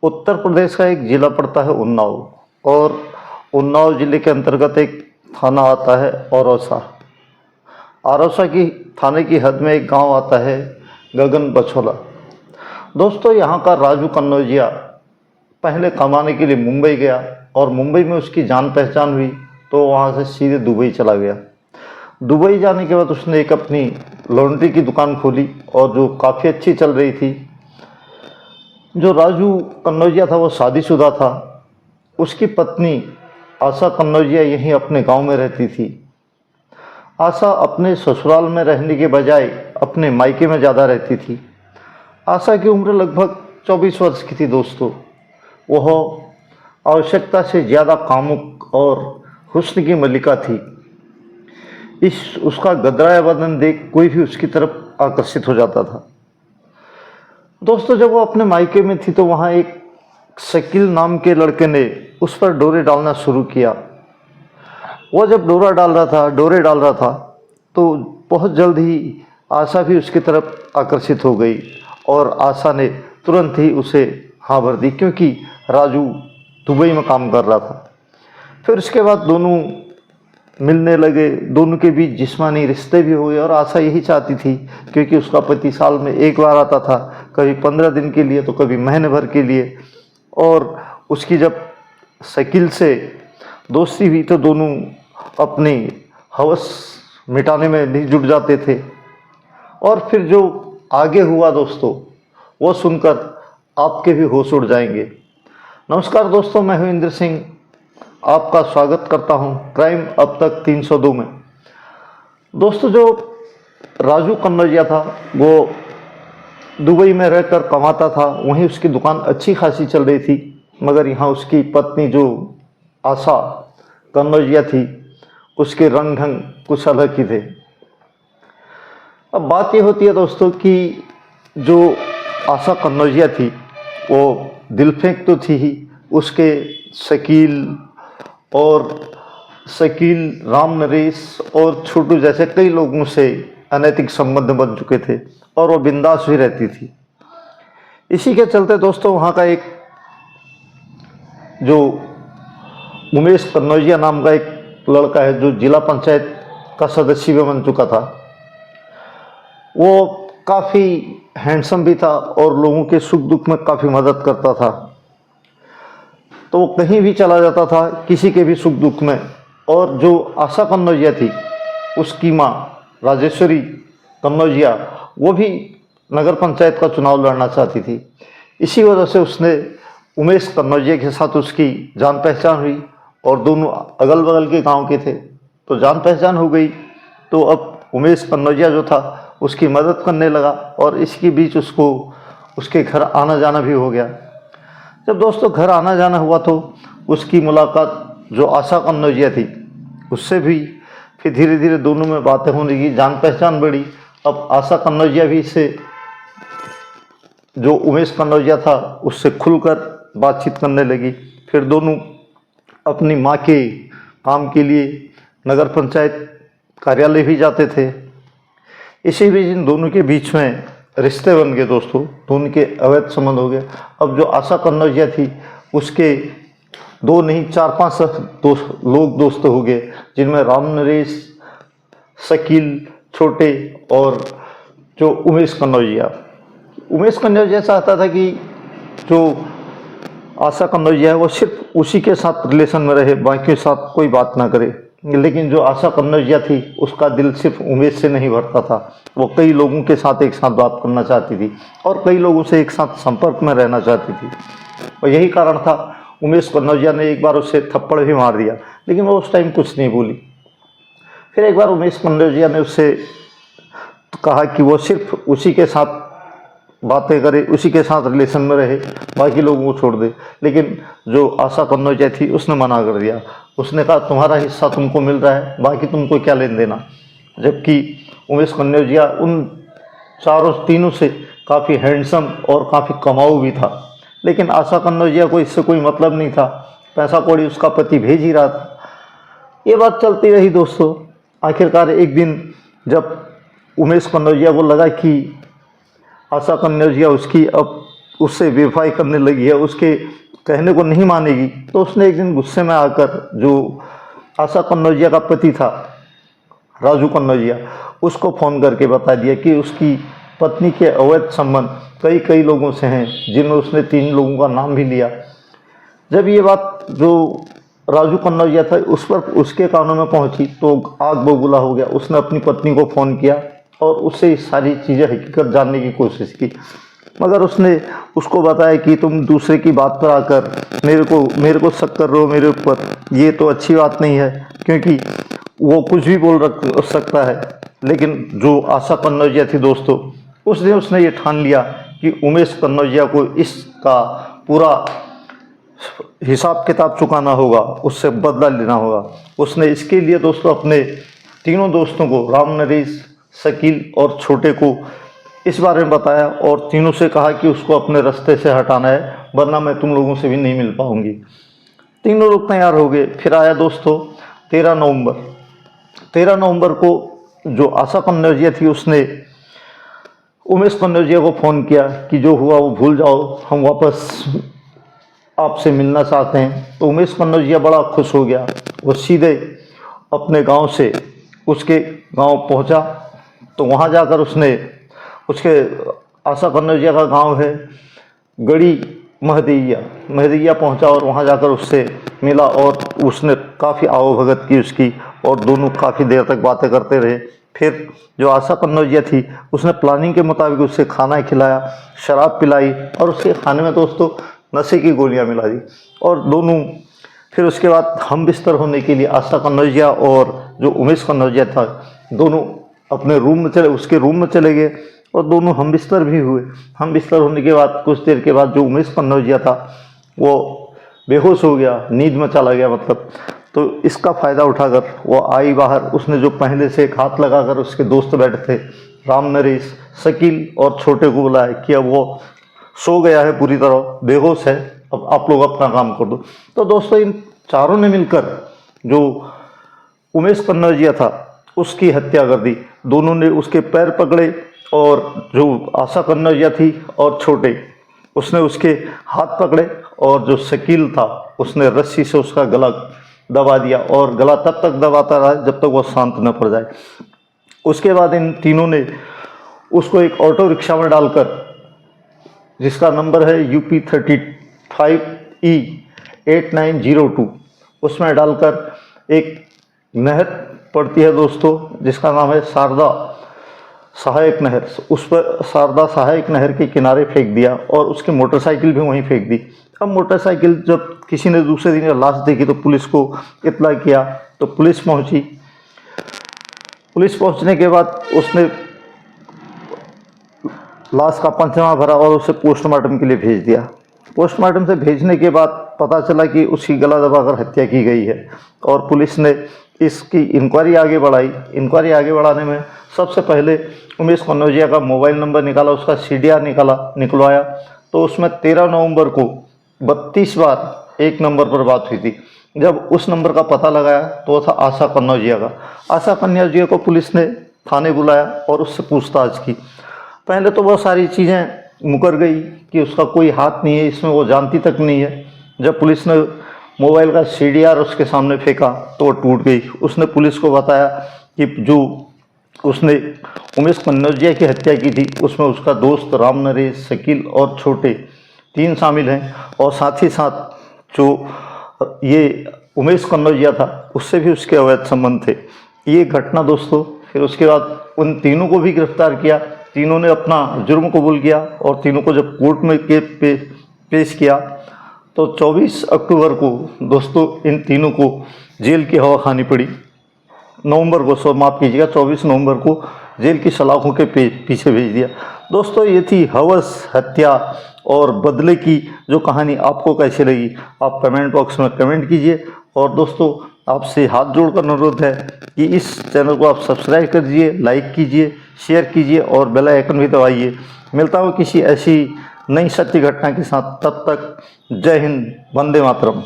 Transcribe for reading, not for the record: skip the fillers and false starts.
उत्तर प्रदेश का एक ज़िला पड़ता है उन्नाव, और उन्नाव ज़िले के अंतर्गत एक थाना आता है औरौसा। औरौसा की थाने की हद में एक गांव आता है गगन बछोला। दोस्तों, यहाँ का राजू कन्नौजिया पहले कमाने के लिए मुंबई गया और मुंबई में उसकी जान पहचान हुई तो वहाँ से सीधे दुबई चला गया। दुबई जाने के बाद उसने एक अपनी लॉन्ड्री की दुकान खोली और जो काफ़ी अच्छी चल रही थी। जो राजू कन्नौजिया था वो शादीशुदा था। उसकी पत्नी आशा कन्नौजिया यहीं अपने गांव में रहती थी। आशा अपने ससुराल में रहने के बजाय अपने मायके में ज़्यादा रहती थी। आशा की उम्र लगभग 24 वर्ष की थी। दोस्तों, वह आवश्यकता से ज़्यादा कामुक और हुस्न की मल्लिका थी। उसका गदराया बदन देख कोई भी उसकी तरफ आकर्षित हो जाता था। दोस्तों, जब वो अपने मायके में थी तो वहाँ एक शकील नाम के लड़के ने उस पर डोरे डालना शुरू किया। वो जब डोरे डाल रहा था तो बहुत जल्द ही आशा भी उसकी तरफ आकर्षित हो गई और आशा ने तुरंत ही उसे हाँ भर दी, क्योंकि राजू दुबई में काम कर रहा था। फिर उसके बाद दोनों मिलने लगे, दोनों के बीच जिस्मानी रिश्ते भी हुए और आशा यही चाहती थी, क्योंकि उसका पति साल में एक बार आता था, कभी 15 दिन के लिए तो कभी महीने भर के लिए। और उसकी जब शकील से दोस्ती हुई तो दोनों अपनी हवस मिटाने में भी जुट जाते थे। और फिर जो आगे हुआ दोस्तों, वो सुनकर आपके भी होश उड़ जाएंगे। नमस्कार दोस्तों, मैं हूं इंद्र सिंह, आपका स्वागत करता हूं क्राइम अब तक 302 में। दोस्तों, जो राजू कन्नौजिया था वो दुबई में रहकर कमाता था। वहीं उसकी दुकान अच्छी खासी चल रही थी, मगर यहाँ उसकी पत्नी जो आशा कन्नौजिया थी, उसके रंग ढंग कुछ अलग ही थे। अब बात ये होती है दोस्तों कि जो आशा कन्नौजिया थी वो दिल फेंक तो थी ही। उसके शकील राम नरेश और छोटू जैसे कई लोगों से अनैतिक संबंध बन चुके थे और वो बिंदास भी रहती थी। इसी के चलते दोस्तों, वहाँ का एक जो उमेश कन्नौजिया नाम का एक लड़का है जो जिला पंचायत का सदस्य भी बन चुका था, वो काफ़ी हैंडसम भी था और लोगों के सुख दुख में काफ़ी मदद करता था। तो वो कहीं भी चला जाता था, किसी के भी सुख दुख में। और जो आशा कन्नौजिया थी, उसकी माँ राजेश्वरी कन्नौजिया, वो भी नगर पंचायत का चुनाव लड़ना चाहती थी। इसी वजह से उसने उमेश कन्नौजिया के साथ उसकी जान पहचान हुई और दोनों अगल बगल के गांव के थे, तो जान पहचान हो गई। तो अब उमेश कन्नौजिया जो था उसकी मदद करने लगा और इसके बीच उसको उसके घर आना जाना भी हो गया। जब दोस्तों घर आना जाना हुआ तो उसकी मुलाकात जो आशा कन्नौजिया थी उससे भी फिर धीरे धीरे दोनों में बातें होने लगी, जान पहचान बढ़ी। अब आशा कन्नौजिया भी इससे जो उमेश कन्नौजिया था उससे खुलकर बातचीत करने लगी। फिर दोनों अपनी माँ के काम के लिए नगर पंचायत कार्यालय भी जाते थे। इसी बीच इन दोनों के बीच में रिश्ते बन गए दोस्तों, दोनों के अवैध संबंध हो गए। अब जो आशा कन्नौजिया थी उसके 2 नहीं 4-5 दोस्त हो गए, जिनमें राम नरेश, शकील, छोटे और जो उमेश कन्नौजिया चाहता था कि जो आशा कन्नौजिया है वो सिर्फ उसी के साथ रिलेशन में रहे, बाकी के साथ कोई बात ना करे। लेकिन जो आशा कन्नौजिया थी उसका दिल सिर्फ उमेश से नहीं भरता था, वो कई लोगों के साथ एक साथ बात करना चाहती थी और कई लोगों से एक साथ संपर्क में रहना चाहती थी। और यही कारण था उमेश कन्नौजिया ने एक बार उसे थप्पड़ भी मार दिया, लेकिन वो उस टाइम कुछ नहीं बोली। फिर एक बार उमेश कन्नौजिया ने उससे कहा कि वो सिर्फ उसी के साथ बातें करे, उसी के साथ रिलेशन में रहे, बाकी लोगों को छोड़ दे। लेकिन जो आशा कन्नौजिया थी उसने मना कर दिया। उसने कहा तुम्हारा हिस्सा तुमको मिल रहा है, बाकी तुमको क्या लेन देना। जबकि उमेश कन्नौजिया उन तीनों से काफ़ी हैंडसम और काफ़ी कमाऊ भी था, लेकिन आशा कन्नौजिया को इससे कोई मतलब नहीं था, पैसा कौड़ी उसका पति भेज ही रहा था। ये बात चलती रही दोस्तों। आखिरकार एक दिन जब उमेश कन्नौजिया को लगा कि आशा कन्नौजिया उसकी अब उससे बेवफाई करने लगी है, उसके कहने को नहीं मानेगी, तो उसने एक दिन गुस्से में आकर जो आशा कन्नौजिया का पति था राजू कन्नौजिया, उसको फ़ोन करके बता दिया कि उसकी पत्नी के अवैध संबंध कई लोगों से हैं, जिनमें उसने 3 लोगों का नाम भी लिया। जब ये बात जो राजू कन्नौजिया था उस पर उसके कानों में पहुंची तो आग बबूला हो गया। उसने अपनी पत्नी को फ़ोन किया और उससे सारी चीज़ें हकीकत जानने की कोशिश की, मगर उसने उसको बताया कि तुम दूसरे की बात पर आकर मेरे को शक कर रहे हो मेरे ऊपर, ये तो अच्छी बात नहीं है, क्योंकि वो कुछ भी बोल सकता है। लेकिन जो आशा कन्नौजिया थी दोस्तों, उस दिन उसने ये ठान लिया कि उमेश कन्नौजिया को इसका पूरा हिसाब किताब चुकाना होगा, उससे बदला लेना होगा। उसने इसके लिए दोस्तों अपने तीनों दोस्तों को, राम नरेश, शकील और छोटे को इस बारे में बताया और तीनों से कहा कि उसको अपने रास्ते से हटाना है, वरना मैं तुम लोगों से भी नहीं मिल पाऊंगी। तीनों लोग तैयार हो गए। फिर आया दोस्तों 13 नवंबर। 13 नवंबर को जो आशा कन्नौजिया थी उसने उमेश कन्नौजिया को फ़ोन किया कि जो हुआ वो भूल जाओ, हम वापस आपसे मिलना चाहते हैं। तो उमेश कन्नौजिया बड़ा खुश हो गया। वो सीधे अपने गांव से उसके गांव पहुंचा। तो वहां जाकर उसने उसके आशा कन्नौजिया का गांव है गड़ी महदैया पहुंचा और वहां जाकर उससे मिला और उसने काफ़ी आवभगत की उसकी, और दोनों काफ़ी देर तक बातें करते रहे। फिर जो आशा कन्नौजिया थी उसने प्लानिंग के मुताबिक उससे खाना खिलाया, शराब पिलाई और उसके खाने में दोस्तों नशे की गोलियां मिला दी। और दोनों फिर उसके बाद हम बिस्तर होने के लिए आशा कन्नौजिया और जो उमेश कन्नौजिया था दोनों अपने उसके रूम में चले गए और दोनों हम बिस्तर भी हुए। हम बिस्तर होने के बाद कुछ देर के बाद जो उमेश कन्नौजिया था वो बेहोश हो गया, नींद में चला गया मतलब। तो इसका फ़ायदा उठाकर वो आई बाहर। उसने जो पहले से एक हाथ लगाकर उसके दोस्त बैठे थे राम नरेश, शकील और छोटे को बुलाया कि अब वो सो गया है, पूरी तरह बेहोश है, अब आप लोग अपना काम कर दो। तो दोस्तों इन चारों ने मिलकर जो उमेश कन्नौजिया था उसकी हत्या कर दी। दोनों ने उसके पैर पकड़े और जो आशा कन्नौजिया थी और छोटे, उसने उसके हाथ पकड़े और जो शकील था उसने रस्सी से उसका गला दबा दिया और गला तब तक दबाता रहा जब तक वो शांत न पड़ जाए। उसके बाद इन तीनों ने उसको एक ऑटो रिक्शा में डालकर, जिसका नंबर है UP 35E 8902, उसमें डालकर एक नहर पड़ती है दोस्तों जिसका नाम है शारदा सहायक नहर, उस पर शारदा सहायक नहर के किनारे फेंक दिया और उसकी मोटरसाइकिल भी वहीं फेंक दी। अब मोटरसाइकिल जब किसी ने दूसरे दिन लाश देखी तो पुलिस को इत्तला किया, तो पुलिस पहुंची। पुलिस पहुंचने के बाद उसने लाश का पंचनामा भरा और उसे पोस्टमार्टम के लिए भेज दिया। पोस्टमार्टम से भेजने के बाद पता चला कि उसकी गला दबाकर हत्या की गई है और पुलिस ने इसकी इंक्वायरी आगे बढ़ाई। इंक्वायरी आगे बढ़ाने में सबसे पहले उमेश कन्नौजिया का मोबाइल नंबर निकाला, उसका CDR निकलवाया। तो उसमें 13 नवंबर को 32 बार एक नंबर पर बात हुई थी। जब उस नंबर का पता लगाया तो वो था आशा कन्नौजिया का। आशा कन्नौजिया को पुलिस ने थाने बुलाया और उससे पूछताछ की। पहले तो बहुत सारी चीज़ें मुकर गई कि उसका कोई हाथ नहीं है इसमें, वो जानती तक नहीं है। जब पुलिस ने मोबाइल का CDR उसके सामने फेंका तो वो टूट गई। उसने पुलिस को बताया कि जो उसने उमेश कन्नौजिया की हत्या की थी उसमें उसका दोस्त राम नरेश, शकील और छोटे 3 शामिल हैं, और साथ ही साथ जो ये उमेश कन्नौजिया था उससे भी उसके अवैध संबंध थे। ये घटना दोस्तों, फिर उसके बाद उन तीनों को भी गिरफ्तार किया। तीनों ने अपना जुर्म कबूल किया और तीनों को जब कोर्ट में पेश किया तो 24 अक्टूबर को दोस्तों इन तीनों को जेल की हवा खानी पड़ी। माफ़ कीजिएगा, 24 नवंबर को जेल की सलाखों के पीछे भेज दिया। दोस्तों ये थी हवस, हत्या और बदले की जो कहानी। आपको कैसी लगी आप कमेंट बॉक्स में कमेंट कीजिए। और दोस्तों आपसे हाथ जोड़कर अनुरोध है कि इस चैनल को आप सब्सक्राइब कर दीजिए, लाइक कीजिए, शेयर कीजिए और बेल आइकन भी दबाइए। मिलता हूँ किसी ऐसी नई सत्य घटना के साथ, तब तक जय हिंद, वंदे मातरम।